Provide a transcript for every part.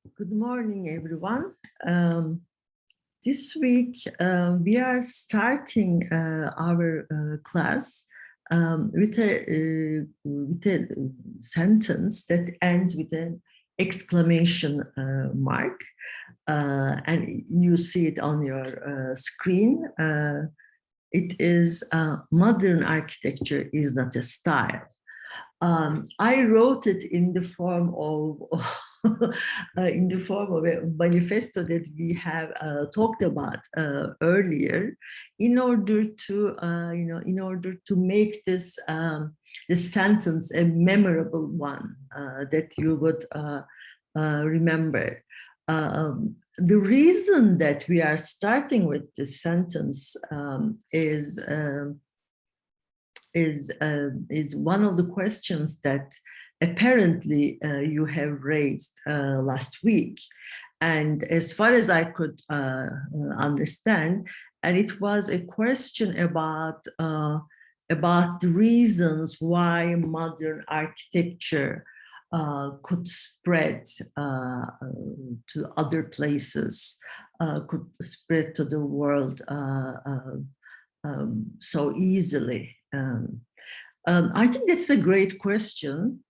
Good morning, everyone. This week, we are starting our class with a sentence that ends with an exclamation mark. And you see it on your screen. It is modern architecture is not a style. I wrote it in the form of a manifesto that we have talked about earlier, in order to make this sentence a memorable one that you would remember. The reason that we are starting with this sentence is one of the questions that apparently you have raised last week. And as far as I could understand, and it was a question about the reasons why modern architecture could spread to other places, could spread to the world so easily. I think that's a great question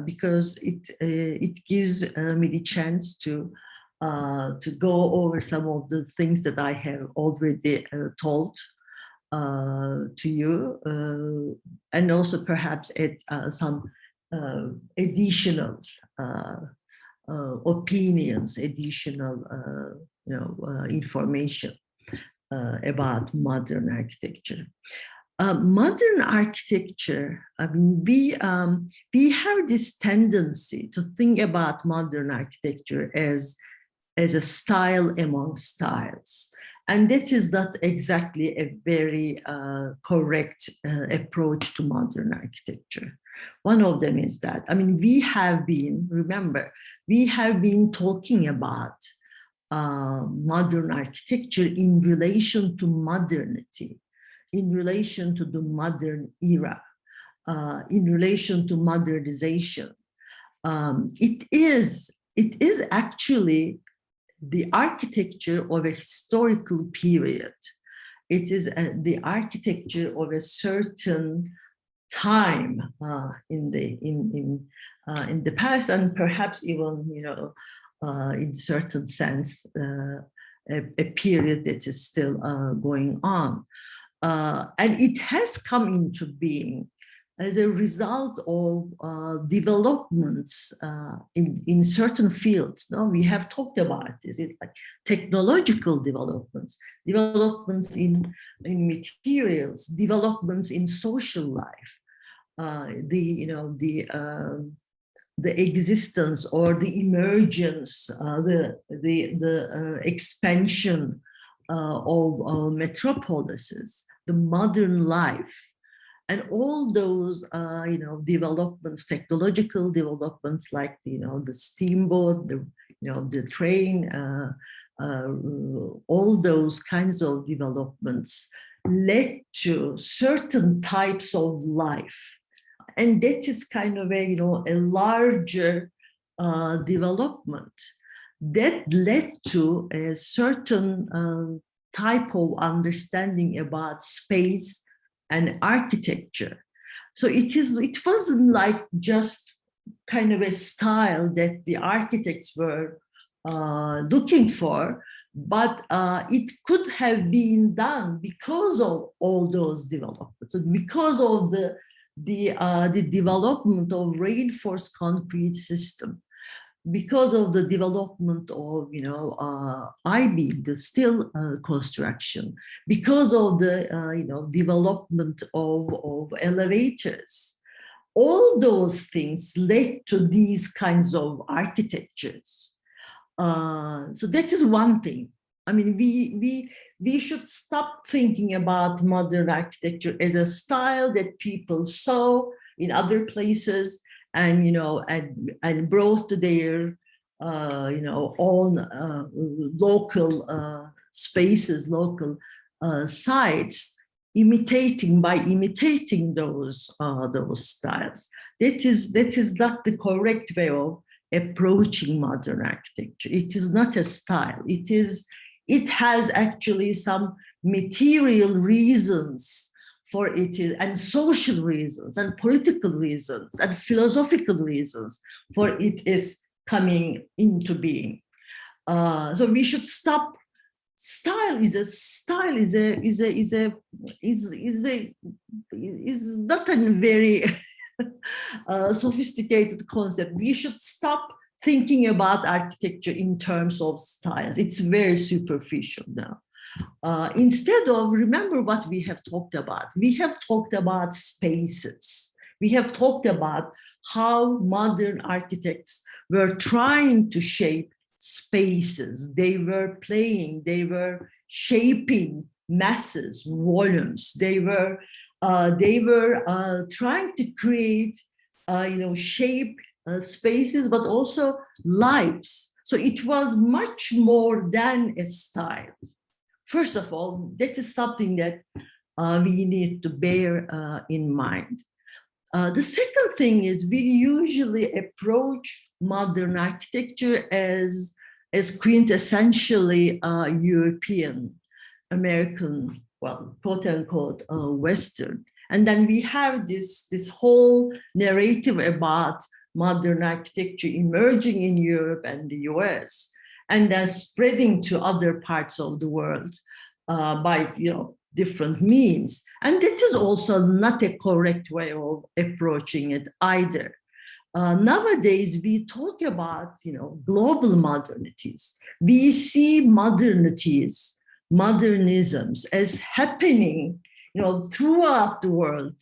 because it gives me the chance to go over some of the things that I have already told to you, and also perhaps add some additional opinions, additional information about modern architecture. Modern architecture, I mean, we have this tendency to think about modern architecture as a style among styles. And that is not exactly a very correct approach to modern architecture. One of them is that, I mean, we have been talking about modern architecture in relation to modernity, in relation to the modern era, in relation to modernization. It is actually the architecture of a historical period. It is the architecture of a certain time in the past, and perhaps even in certain sense a period that is still going on. And it has come into being as a result of developments in certain fields. No, we have talked about this. It's like technological developments, developments in materials, developments in social life, the existence or the emergence, the expansion of metropolises, the modern life, and all those developments, technological developments like the steamboat, the train, all those kinds of developments led to certain types of life. And that is kind of a larger development that led to a certain type of understanding about space and architecture. So it wasn't like just kind of a style that the architects were looking for, but it could have been done because of all those developments, because of the development of reinforced concrete system, because of the development of I-beam, the steel construction, because of the development of elevators. All those things led to these kinds of architectures. So that is one thing. I mean, we should stop thinking about modern architecture as a style that people saw in other places and and brought to their own local spaces, local sites, imitating those styles. That is not the correct way of approaching modern architecture. It is not a style. It has actually some material reasons for it, and social reasons and political reasons and philosophical reasons for it is coming into being. So we should stop. Style is not a very sophisticated concept. We should stop thinking about architecture in terms of styles. It's very superficial now. Instead of, remember what we have talked about. We have talked about spaces. We have talked about how modern architects were trying to shape spaces. They were playing, they were shaping masses, volumes. They were trying to create, shape spaces, but also lives. So it was much more than a style. First of all, that is something that we need to bear in mind. The second thing is we usually approach modern architecture as quintessentially European, American, well, quote unquote, Western. And then we have this whole narrative about modern architecture emerging in Europe and the US, and then spreading to other parts of the world by different means. And that is also not a correct way of approaching it either. Nowadays, we talk about global modernities. We see modernities, modernisms as happening throughout the world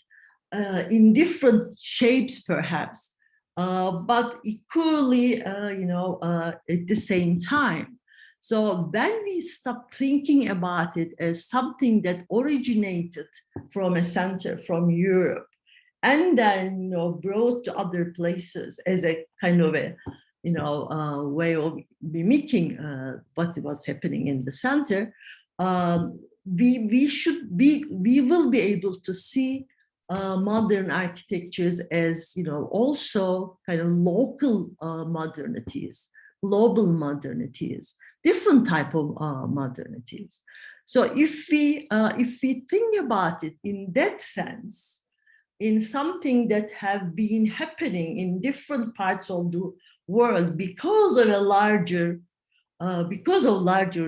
in different shapes, perhaps, but equally at the same time. So when we stop thinking about it as something that originated from a center, from Europe, and then brought to other places as a kind of a way of mimicking what was happening in the center, we will be able to see modern architectures as also kind of local modernities, global modernities, different type of modernities. So if we think about it in that sense, in something that have been happening in different parts of the world because of larger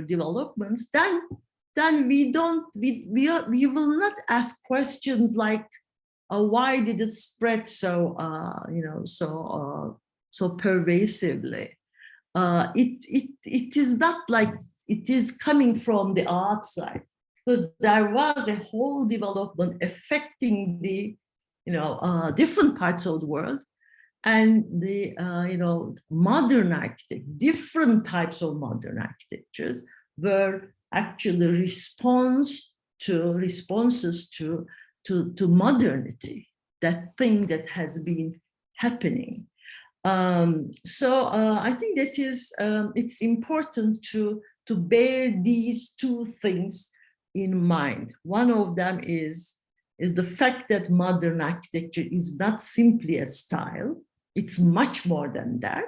developments, then we will not ask questions like why did it spread so pervasively. It is not like it is coming from the outside, because there was a whole development affecting the different parts of the world, and the modern architecture, different types of modern architectures were actually responses to modernity, that thing that has been happening. So I think that is it's important to bear these two things in mind. One of them is the fact that modern architecture is not simply a style; it's much more than that.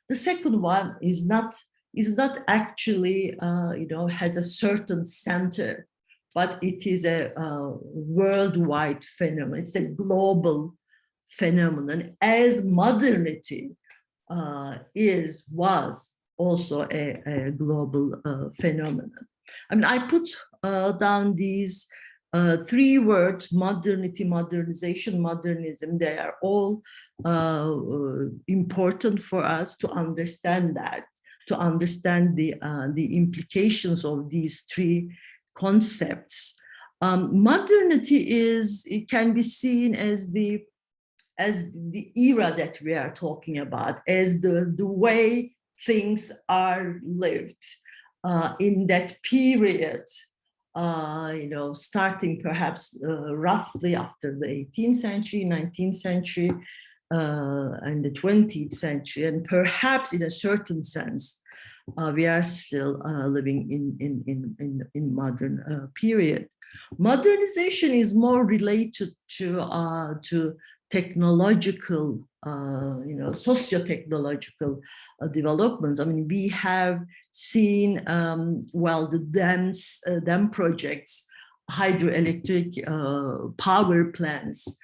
The second one is not actually has a certain center, but it is a worldwide phenomenon. It's a global phenomenon, as modernity was also a global phenomenon. I mean, I put down these three words: modernity, modernization, modernism. They are all important for us to understand that, to understand the implications of these three concepts. Modernity it can be seen as the era that we are talking about, as the way things are lived in that period, starting perhaps roughly after the 18th century, 19th century, and the 20th century, and perhaps in a certain sense, we are still living in modern period. Modernization is more related to technological, socio-technological developments. I mean, we have seen, well, the dam projects, hydroelectric power plants,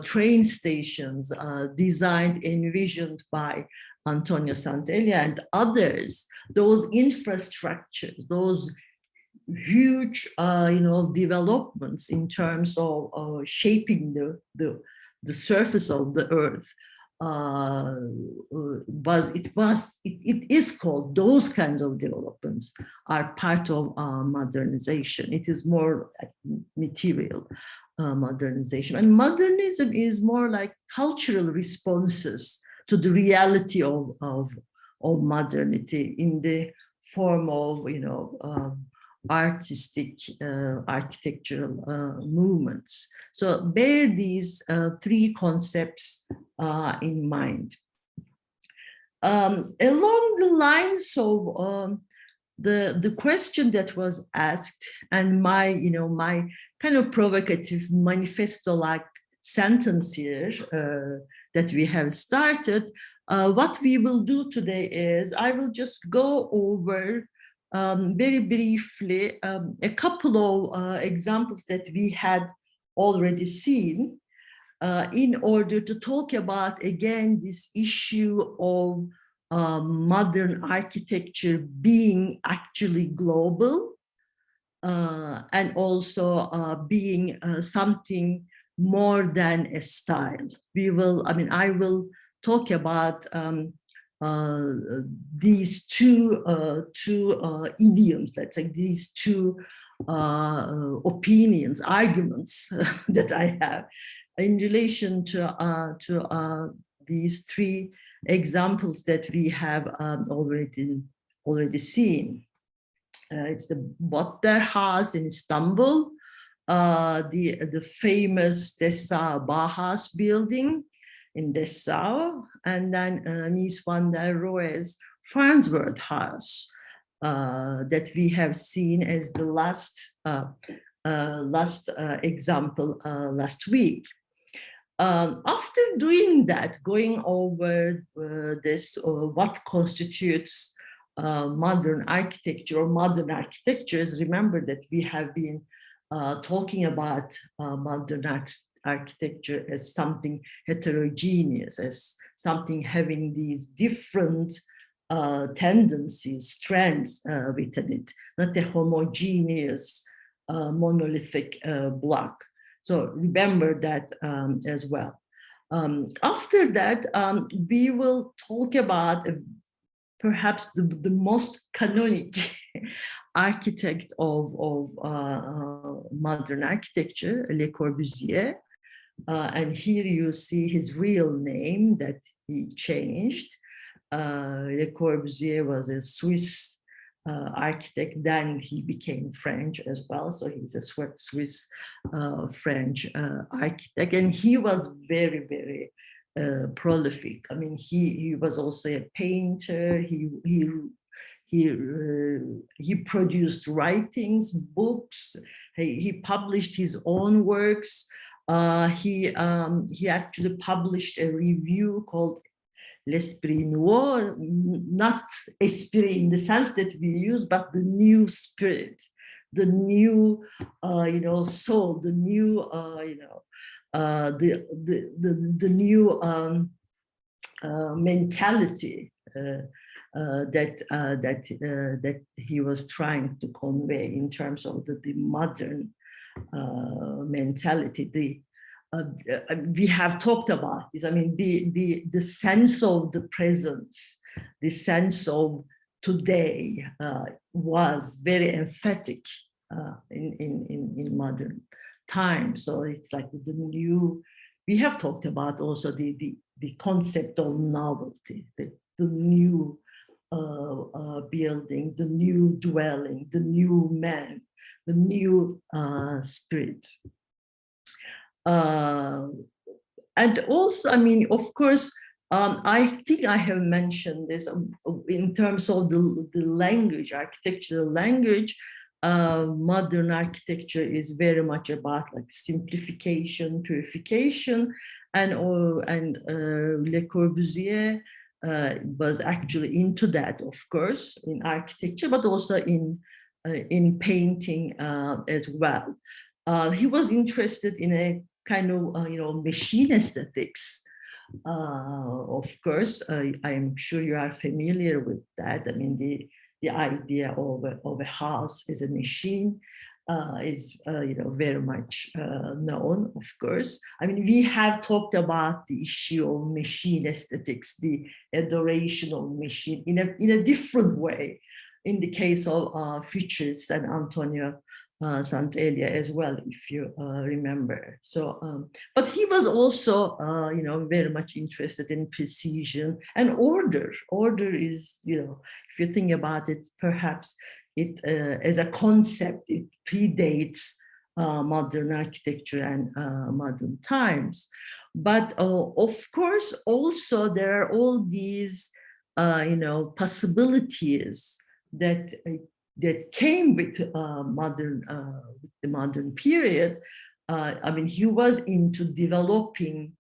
train stations designed, envisioned by Antonio Sant'Elia and others. Those infrastructures, those huge, developments in terms of shaping the surface of the earth, it is called, those kinds of developments are part of modernization. It is more like material modernization, and modernism is more like cultural responses to the reality of modernity in the form of artistic architectural movements. So bear these three concepts in mind. Along the lines of the question that was asked, and my my kind of provocative manifesto-like sentence here that we have started, what we will do today is I will just go over very briefly a couple of examples that we had already seen in order to talk about, again, this issue of modern architecture being actually global and also being something more than a style. I will talk about these two idioms, let's say, these two opinions, arguments that I have in relation to these three examples that we have already seen. It's the Botter House in Istanbul, the famous Dessau Bauhaus building in Dessau, and then Mies van der Rohe's Farnsworth House that we have seen as the last example last week. After doing that, going over this, what constitutes modern architecture or modern architectures, remember that we have been talking about modern architecture as something heterogeneous, as something having these different tendencies, strands within it, not a homogeneous monolithic block. So remember that as well. After that, we will talk about perhaps the most canonic architect of modern architecture, Le Corbusier. And here you see his real name that he changed. Le Corbusier was a Swiss architect, then he became French as well. So he's a Swiss French architect, and he was very, very prolific. I mean, he was also a painter. He produced writings, books. He published his own works. He actually published a review called L'Esprit Nouveau, not esprit in the sense that we use, but the new spirit, the new, soul, the new, the new mentality that he was trying to convey in terms of the modern mentality. We have talked about this. I mean, the sense of the present, the sense of today was very emphatic in modern times. So it's like the new. We have talked about also the concept of novelty, the new building, the new dwelling, the new man, the new spirit. And also, I mean, of course, I think I have mentioned this in terms of the language, architectural language. Modern architecture is very much about like simplification, purification, and Le Corbusier was actually into that, of course, in architecture, but also in painting as well. He was interested in a kind of machine aesthetics. Of course, I'm sure you are familiar with that. I mean, the idea of a house as a machine is very much known, of course. I mean, we have talked about the issue of machine aesthetics, the adoration of machine in a different way, in the case of Futurist and Antonio Sant'Elia as well, if you remember. So, but he was also, very much interested in precision and order. Order is, if you think about it, perhaps it as a concept, it predates modern architecture and modern times. But of course, also there are all these, possibilities that came with the modern period. I mean, he was into developing,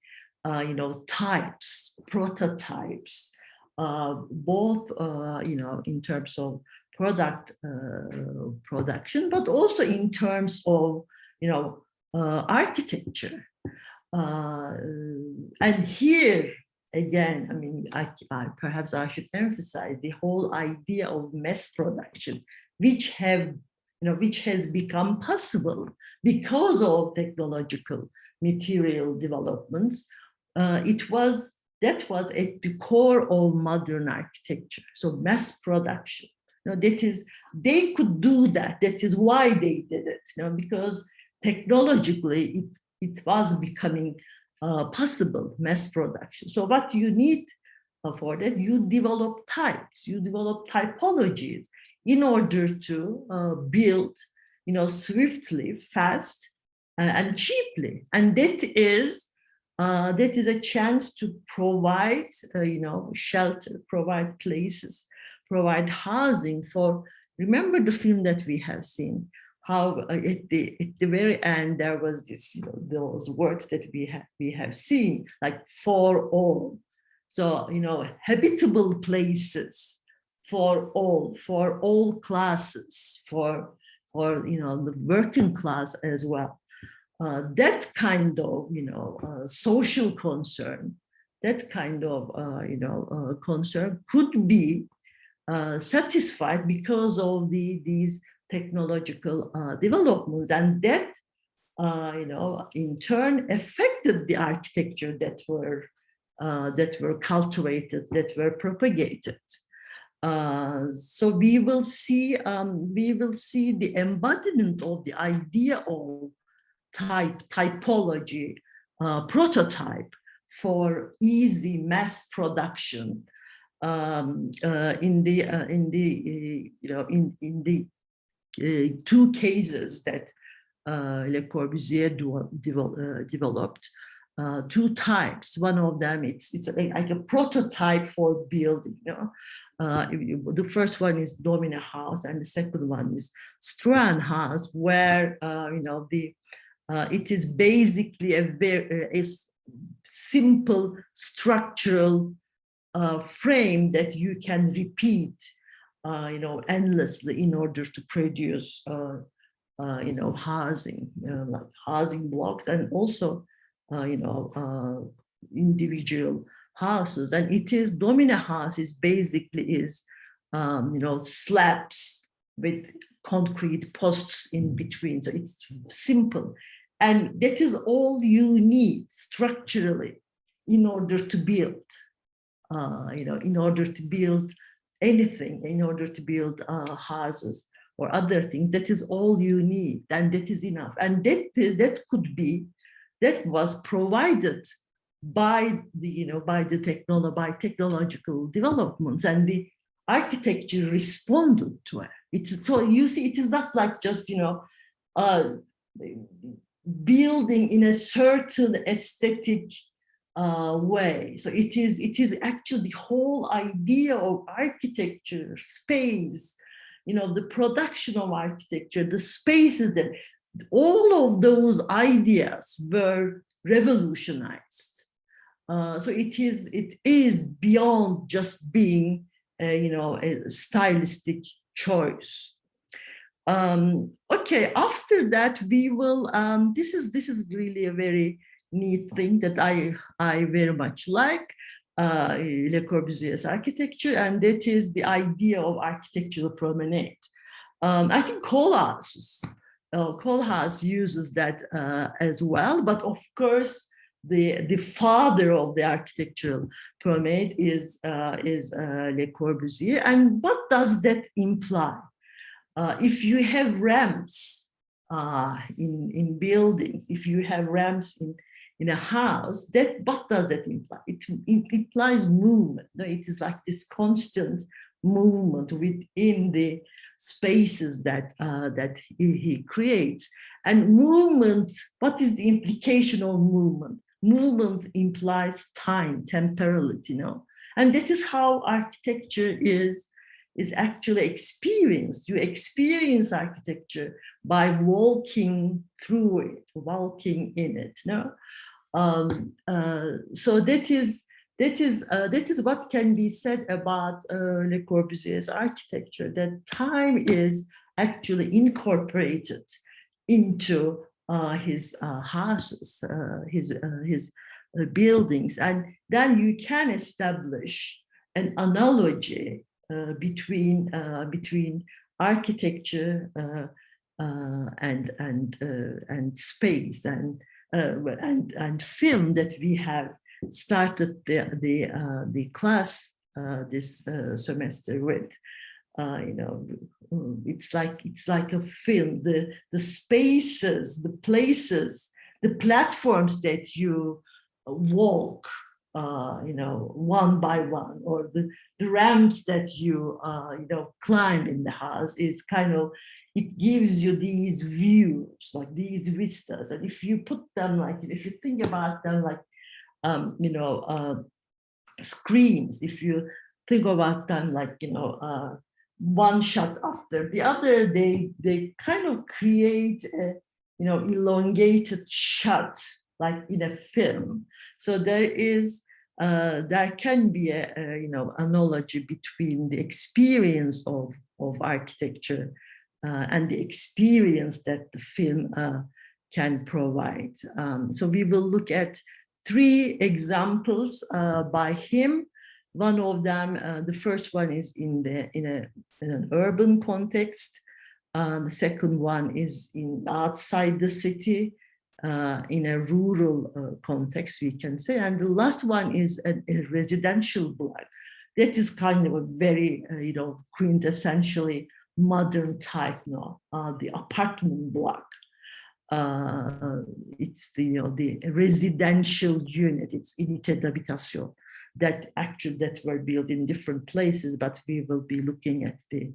types, prototypes, both, in terms of product production, but also in terms of, architecture. And here again, I mean, perhaps I should emphasize the whole idea of mass production, which has become possible because of technological material developments. That was at the core of modern architecture. So mass production. That is, they could do that. That is why they did it. Because technologically it was becoming possible, mass production. So what you need for that, you develop types, you develop typologies in order to build, swiftly, fast, and cheaply. And that is a chance to provide, shelter, provide places, provide housing for. Remember the film that we have seen, how at the very end there was this, those words that we have seen, like for all. So, habitable places for all classes, for the working class as well. That kind of social concern, that kind of concern could be satisfied because of these technological developments, and that in turn affected the architecture that were cultivated, that were propagated. So we will see the embodiment of the idea of typology, prototype for easy mass production in the two cases that Le Corbusier developed. Two types. One of them, it's like a prototype for building. The first one is Domine House, and the second one is Struan House, where it is basically a simple structural frame that you can repeat, endlessly in order to produce, housing, like housing blocks, and also, individual houses. And it is Domine House is basically slabs with concrete posts in between. So it's simple, and that is all you need structurally in order to build. In order to build anything, in order to build houses or other things, that is all you need, and that is enough. And that was provided by by technological developments, and the architecture responded to it. It's so, you see, it is not like just building in a certain aesthetic way. So it is actually the whole idea of architecture, space, the production of architecture, the spaces, that all of those ideas were revolutionized So it is beyond just being, a stylistic choice. Okay, after that we will. This is really a very neat thing that I very much like. Le Corbusier's architecture, and that is the idea of architectural promenade. I think Koolhaas uses that as well, but of course, the father of the architectural promenade is Le Corbusier. And what does that imply? If you have ramps in buildings, if you have ramps in a house, what does that imply? It implies movement. No? It is like this constant movement within the spaces that he creates. And movement, what is the implication of movement? Movement implies time, temporality, and that is how architecture is actually experienced. You experience architecture by walking through it, walking in it. So that is what can be said about Le Corbusier's architecture. That time is actually incorporated into his houses, his buildings, and then you can establish an analogy between architecture and space and film that we have started the class this semester with. It's like a film. The spaces, the places, the platforms that you walk, one by one, or the ramps that you climb in the house is kind of, it gives you these views, like these vistas. And if you put them if you think about them like screens, if you think about them like one shot after the other, they kind of create a elongated shot like in a film. So there can be a analogy between the experience of architecture and the experience that the film can provide. So we will look at 3 examples by him. One of them, the first one is in an urban context. The second one is outside the city, in a rural context, we can say. And the last one is a residential block. That is kind of a very, quintessentially modern type, the apartment block. It's the residential unit. It's unité d'habitation that were built in different places, but we will be looking at the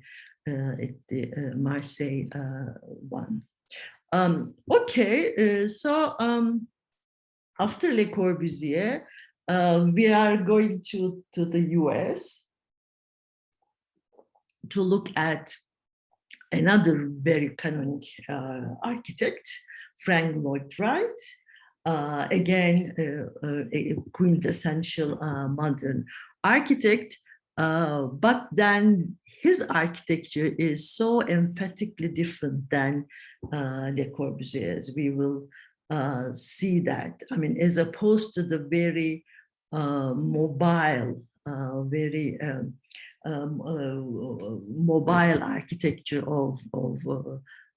Marseille one. Okay, so after Le Corbusier, we are going to the US to look at another very canonic architect, Frank Lloyd Wright. Again, a quintessential modern architect, but then his architecture is so emphatically different than Le Corbusier's. We will see that. I mean, as opposed to the very mobile, very mobile architecture of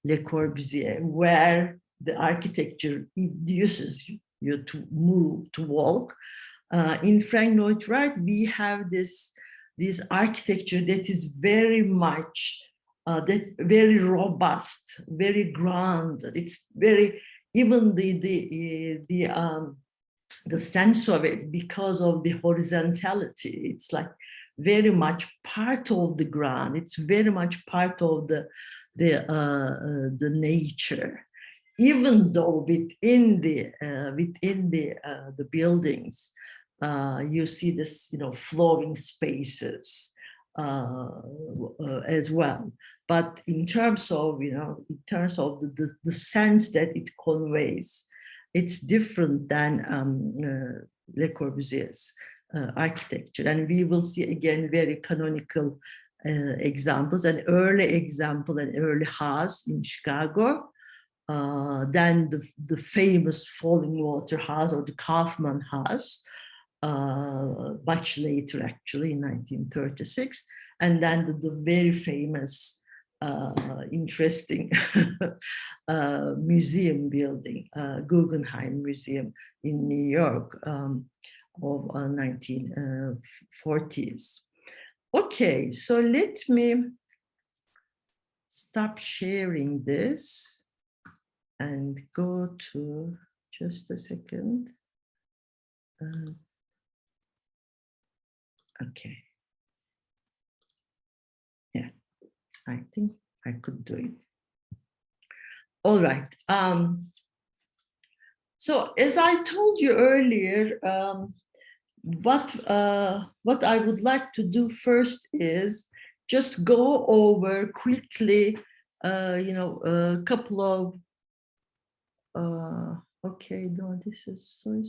Le Corbusier, where the architecture induces you to move, to walk. In Frank Lloyd Wright, we have this architecture that is very much, very robust, very grounded. It's very, even the sense of it, because of the horizontality, it's like very much part of the ground. It's very much part of the nature, even though within the buildings you see this flowing spaces as well. But in terms of the sense that it conveys, it's different than Le Corbusier's architecture. And we will see again very canonical examples, an early example, an early house in Chicago, then the famous Falling Water House or the Kaufman House, much later actually in 1936, and then the very famous, interesting museum building, Guggenheim Museum in New York of 1940s. Okay, so let me stop sharing this and go to, just a second. Okay. Yeah, I think I could do it. All right. So as I told you earlier, what I would like to do first is just go over quickly, a couple of, okay, no, this is, sorry.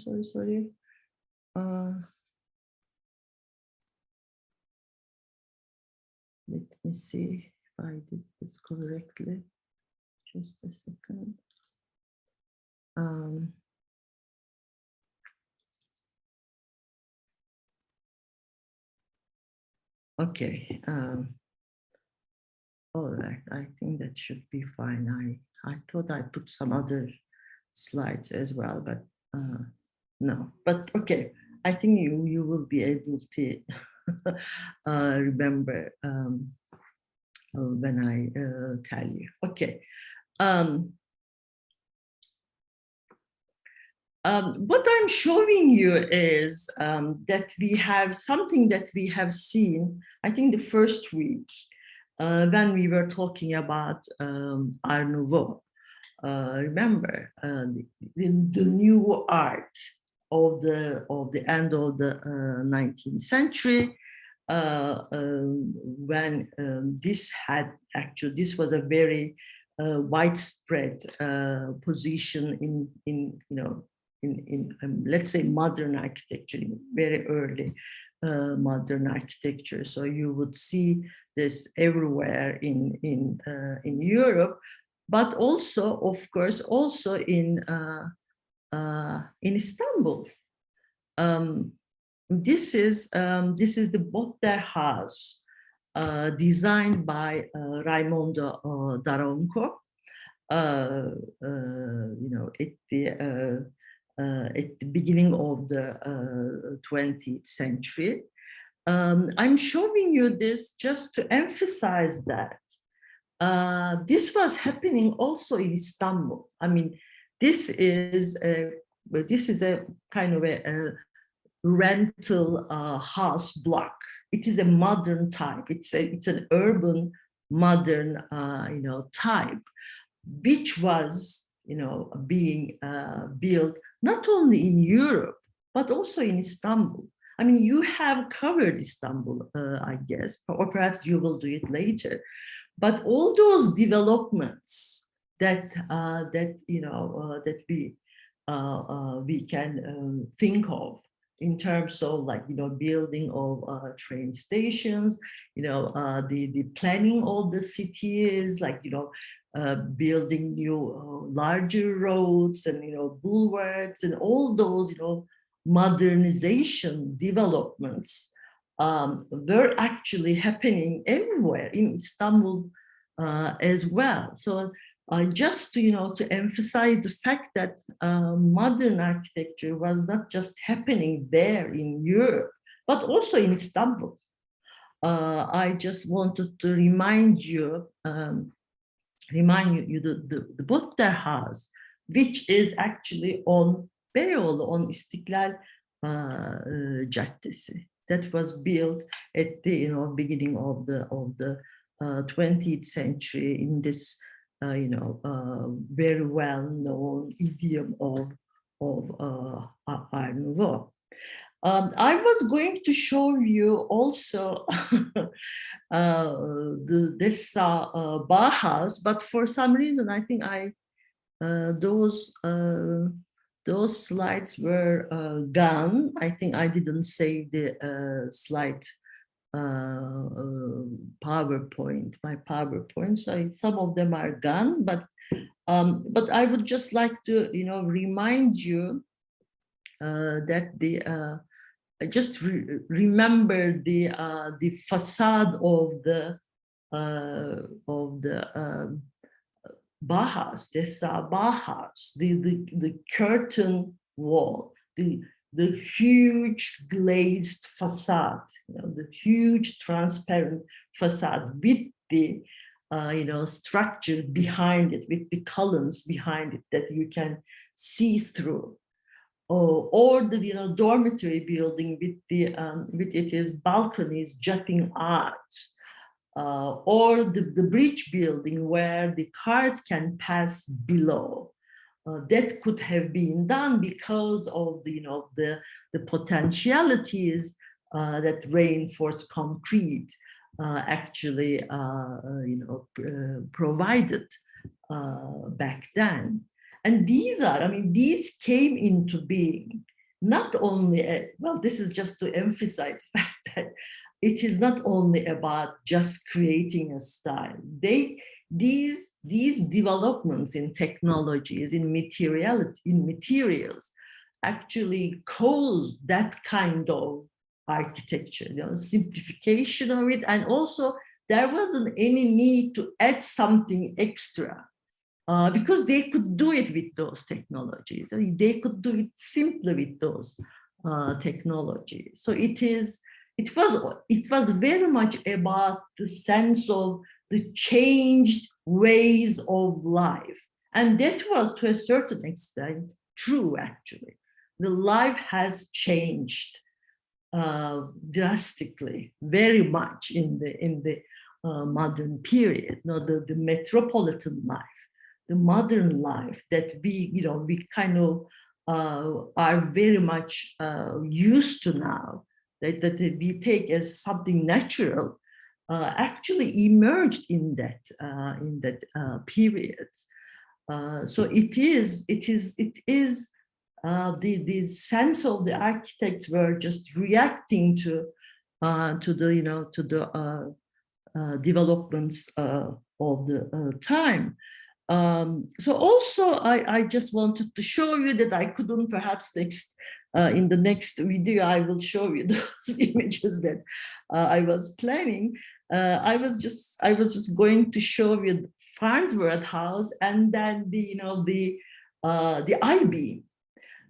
Let me see if I did this correctly. Just a second. Okay. All right. I think that should be fine. I thought I put some other slides as well, but no. But okay. I think you will be able to remember when I tell you. Okay. What I'm showing you is that we have something that we have seen, I think the first week, when we were talking about Art Nouveau. Remember, the new art of the end of the 19th century, when this was a very widespread position in let's say modern architecture, very early modern architecture. So you would see this everywhere in Europe, but also, of course, also in Istanbul. This is the Botter House, designed by Raimondo Daronco. At the beginning of the 20th century. I'm showing you this just to emphasize that this was happening also in Istanbul. I mean, this is a kind of a rental house block. It is a modern type. It's an urban modern type, which was being built not only in Europe but also in Istanbul. I mean, you have covered Istanbul, I guess, or perhaps you will do it later. But all those developments that we can think of in terms of building of train stations, the planning of the cities, building new larger roads and boulevards and all those modernization developments were actually happening everywhere in Istanbul as well. So just to emphasize the fact that modern architecture was not just happening there in Europe, but also in Istanbul. I just wanted to remind you the Botter House, which is actually on Beyoğlu, on İstiklal Caddesi, that was built at the beginning of the 20th century in this very well-known idiom of Art Nouveau. I was going to show you also the Dessau Bauhaus, but for some reason I think those those slides were gone. I think I didn't save the slide PowerPoint, my PowerPoint. So some of them are gone, but I would just like to, remind you that just remember the facade of the Bauhaus, Dessau Bauhaus, the curtain wall, the huge glazed facade, the huge transparent facade with the structure behind it, with the columns behind it that you can see through. Or the dormitory building with its balconies jutting out. Or the bridge building where the cars can pass below. That could have been done because of the potentialities that reinforced concrete actually provided back then. And these came into being not only, this is just to emphasize the fact that it is not only about just creating a style. These developments in technologies, in materials, actually caused that kind of architecture, simplification of it, and also there wasn't any need to add something extra. Because they could do it with those technologies. They could do it simply with those technologies. So it was very much about the sense of the changed ways of life. And that was to a certain extent true, actually. The life has changed drastically, very much in the modern period. The metropolitan life, the modern life that we kind of are very much used to now, that we take as something natural, actually emerged in that period. So it is the sense of the architects were just reacting to the developments of the time. So also, I just wanted to show you that I couldn't perhaps in the next video, I will show you those images that I was planning. I was just going to show you Farnsworth House and then the I-beam,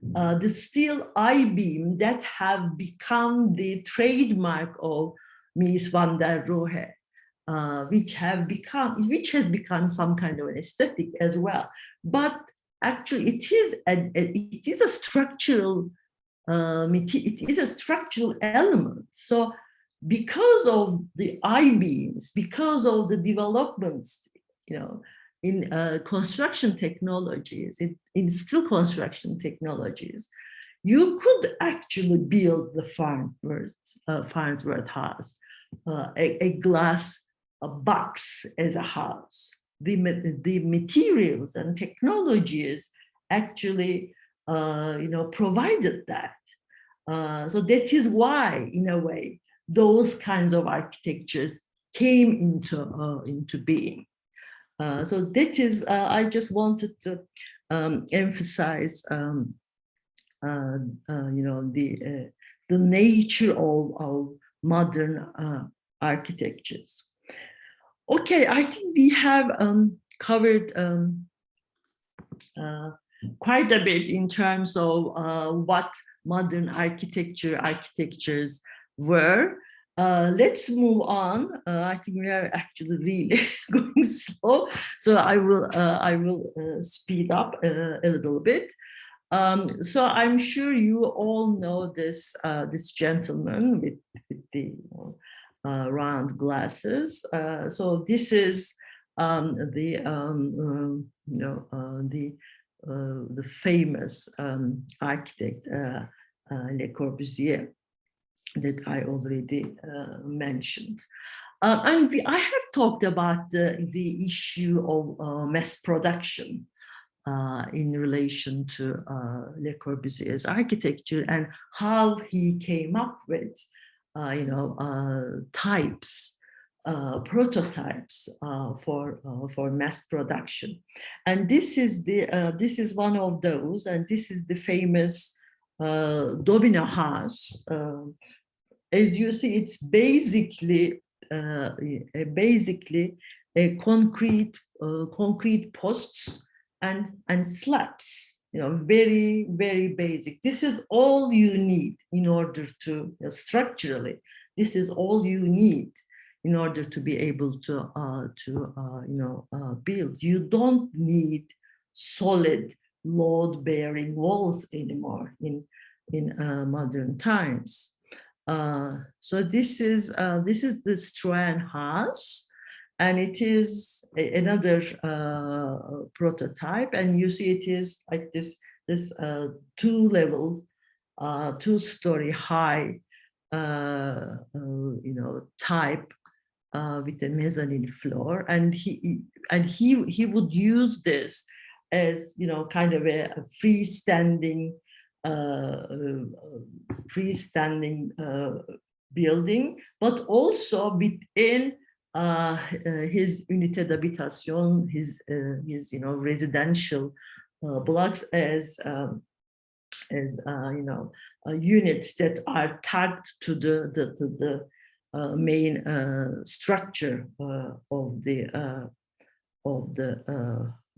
the steel I-beam that have become the trademark of Mies van der Rohe. Which has become some kind of an aesthetic as well, but actually it is a structural element. So because of the I-beams, because of the developments, in construction technologies, in steel construction technologies, you could actually build the Farnsworth House, a glass box as a house. The materials and technologies actually, provided that. So that is why, in a way, those kinds of architectures came into being. So that is, I just wanted to emphasize, the nature of modern architectures. Okay, I think we have covered quite a bit in terms of what modern architectures were. Let's move on. I think we are actually really going slow, so I will speed up a little bit. So I'm sure you all know this gentleman with the round glasses. So this is the famous architect Le Corbusier that I already mentioned. And I have talked about the issue of mass production in relation to Le Corbusier's architecture and how he came up with, types, prototypes for mass production. And this is one of those, and this is the famous Dobino house. As you see, it's basically a concrete posts and slabs. Very, very basic. This is all you need in order to structurally. This is all you need in order to be able to build. You don't need solid load-bearing walls anymore in modern times. So this is the Struan house, and it is another prototype. And you see, it is like this two-level, two-story high, type with a mezzanine floor, and he would use this as kind of a freestanding building, but also within his unité d'habitation, his residential blocks as units that are tagged to the main structure of the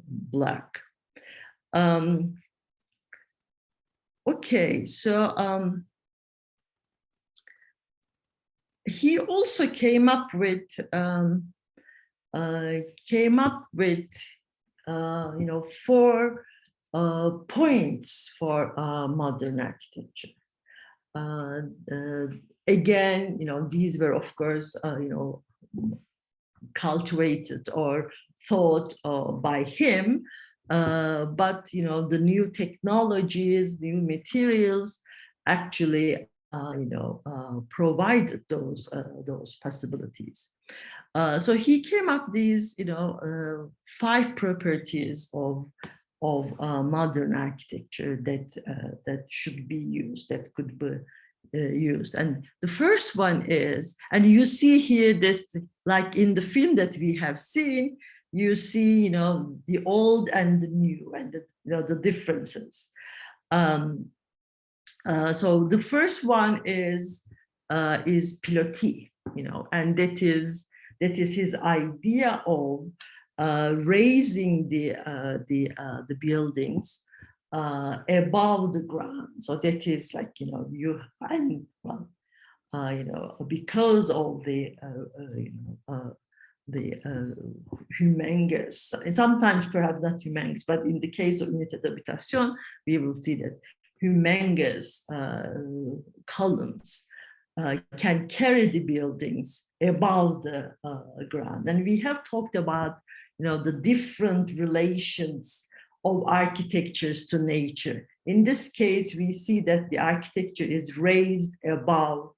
block. Okay, so he also came up with four points for modern architecture. Again, these were, of course, cultivated or thought by him, but the new technologies, new materials actually provided those possibilities. So he came up these five properties of modern architecture that should be used, that could be used. And the first one is, and you see here this, like in the film that we have seen, you see the old and the new, and the differences. So the first one is pilotis, and that is his idea of raising the buildings above the ground. So that is like because of the humongous, sometimes perhaps not humongous, but in the case of unité d'habitation, we will see that humongous columns can carry the buildings above the ground. And we have talked about the different relations of architectures to nature. In this case, we see that the architecture is raised above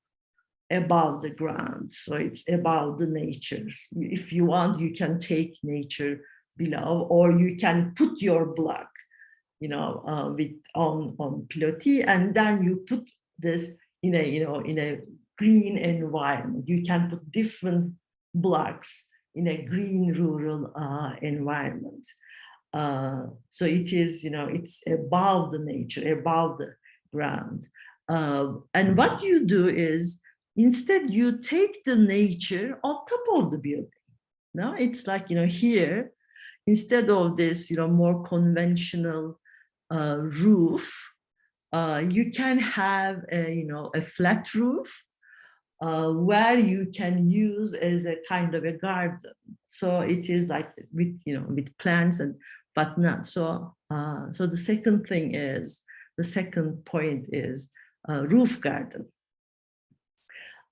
the ground. So it's above the nature. If you want, you can take nature below, or you can put your block on pilotis, and then you put this in a green environment. You can put different blocks in a green rural environment. So it is, it's above the nature, above the ground. And what you do is, instead you take the nature on top of the building. No, it's like, here, instead of this, more conventional roof, you can have a flat roof where you can use as a kind of a garden. So it is like with plants but not so. So the second point is roof garden.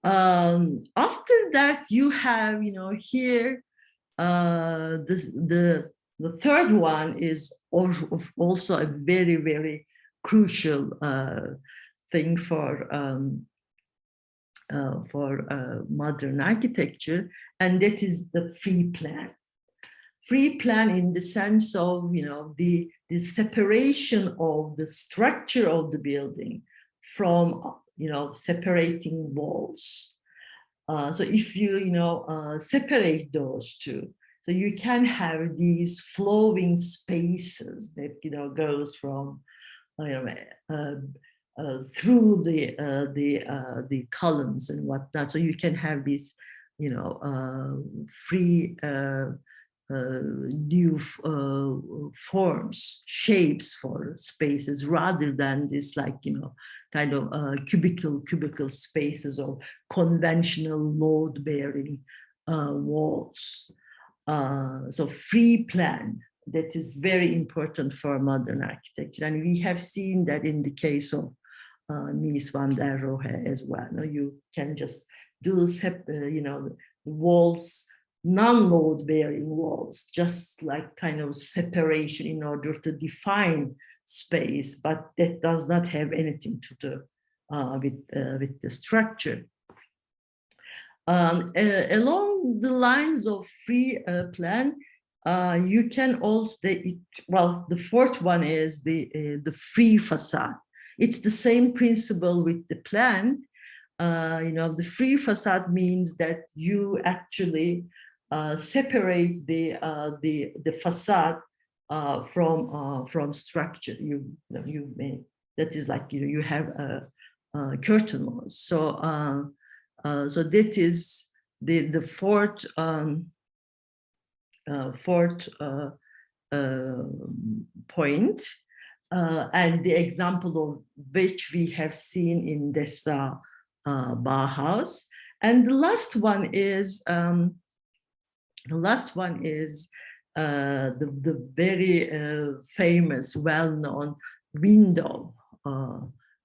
After that, you have here the third one is also a very, very crucial thing for modern architecture, and that is the free plan. free plan in the sense of, the separation of the structure of the building from, separating walls. So if you, separate those two, so you can have these flowing spaces that, goes from, through the columns and whatnot. So you can have these, free new forms, shapes for spaces, rather than this, like, kind of cubicle spaces or conventional load-bearing walls. So free plan, that is very important for modern architecture, and we have seen that in the case of Mies van der Rohe as well. You can just do walls, non-load bearing walls, just like kind of separation in order to define space, but that does not have anything to do with the structure. Along the lines of free plan, you can also, the fourth one is the free facade. It's the same principle with the plan. The free facade means that you actually separate the facade from structure. You may, that is like, you have a curtain walls. So so that is the fourth point, and the example of which we have seen in this Bauhaus. And the last one is the very famous, well-known window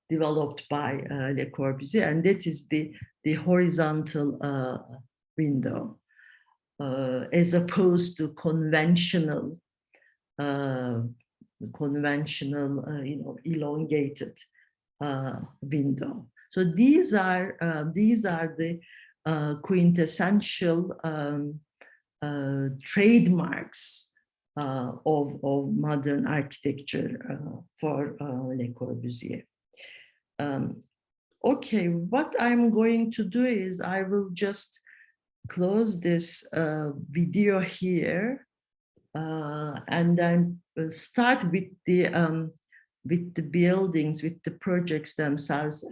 developed by Le Corbusier, and that is the horizontal window, as opposed to conventional, elongated window. So these are the quintessential trademarks of modern architecture for Le Corbusier. Okay, what I'm going to do is I will just close this video here, and then start with the buildings, with the projects themselves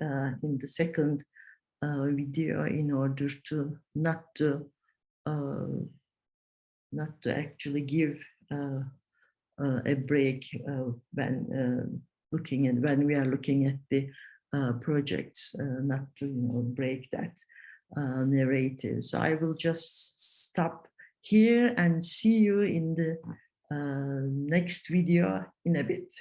in the second video, in order to not to actually give a break when when we are looking at the projects, not to break that narrative. So I will just stop here and see you in the next video in a bit.